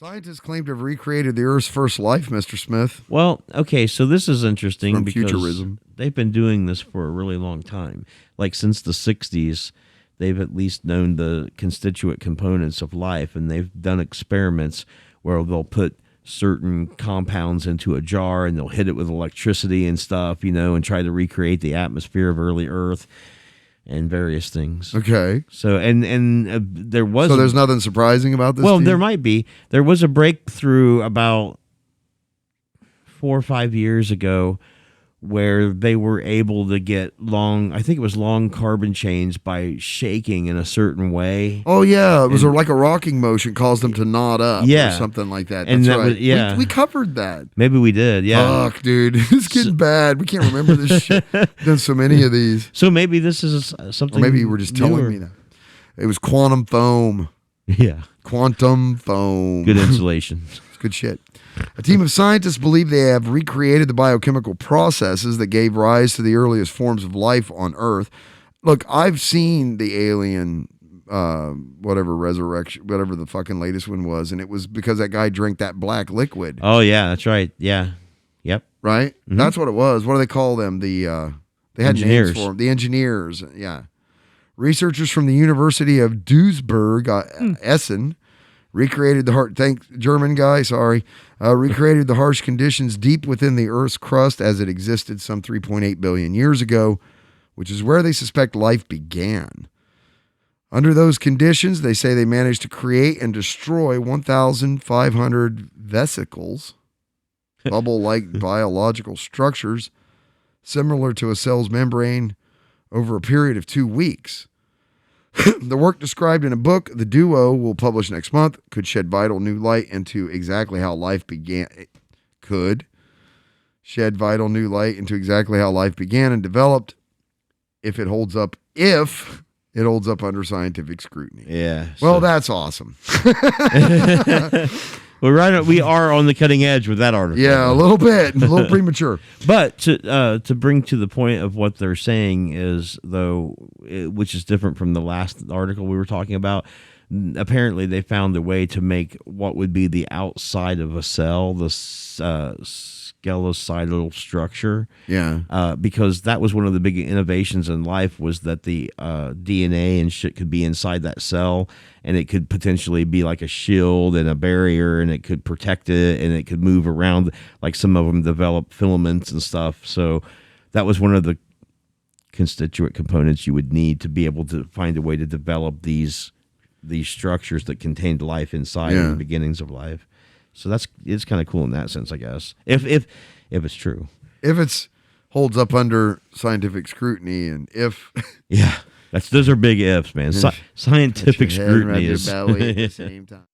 Scientists claim to have recreated the Earth's first life, Mr. Smith. Well, okay, so this is interesting From because futurism. they've been doing this for a really long time. Like since the 60s, they've at least known the constituent components of life, and they've done experiments where they'll put certain compounds into a jar and they'll hit it with electricity and stuff, and try to recreate the atmosphere of early Earth and various things. Okay. So there was So there's nothing surprising about this? well, to you? there might be. There was a breakthrough about 4 or 5 years ago where they were able to get long carbon chains by shaking in a certain way. Oh, yeah. It was like a rocking motion caused them to knot up or something like that. And That's that right. was- We covered that. Maybe we did, yeah. Fuck, dude. It's getting bad. We can't remember this shit. Done so many of these. So maybe this is something Or maybe you were just telling me that. It was quantum foam. Yeah. Quantum foam. Good insulation. It's good shit. A team of scientists believe they have recreated the biochemical processes that gave rise to the earliest forms of life on Earth. Look, I've seen the alien, resurrection, whatever the fucking latest one was, and it was because that guy drank that black liquid. Oh, yeah, that's right. Yeah. Yep. Right? Mm-hmm. That's what it was. What do they call them? They had Engineers. names for them. The engineers. Yeah. Researchers from the University of Duisburg, Essen, recreated the German guy, recreated the harsh conditions deep within the Earth's crust as it existed some 3.8 billion years ago, which is where they suspect life began. Under those conditions, they say they managed to create and destroy 1,500 vesicles, bubble-like biological structures, similar to a cell's membrane, over a period of 2 weeks. The work described in a book the duo will publish next month could shed vital new light into exactly how life began. It could shed vital new light into exactly how life began and developed if it holds up under scientific scrutiny. Yeah. Well, that's awesome. We are on the cutting edge with that article. Yeah, a little bit, a little premature. But to bring to the point of what they're saying is, though, which is different from the last article we were talking about, apparently they found a way to make what would be the outside of a cell, the skeletal structure. Yeah. Because that was one of the big innovations in life, was that the DNA and shit could be inside that cell, and it could potentially be like a shield and a barrier, and it could protect it, and it could move around. Like some of them develop filaments and stuff. So that was one of the constituent components you would need to be able to find a way to develop these structures that contained life inside in the beginnings of life. So it's kind of cool in that sense, I guess. If it's true. If it's holds up under scientific scrutiny, and if those are big ifs, man. Scientific scrutiny is belly at the same time.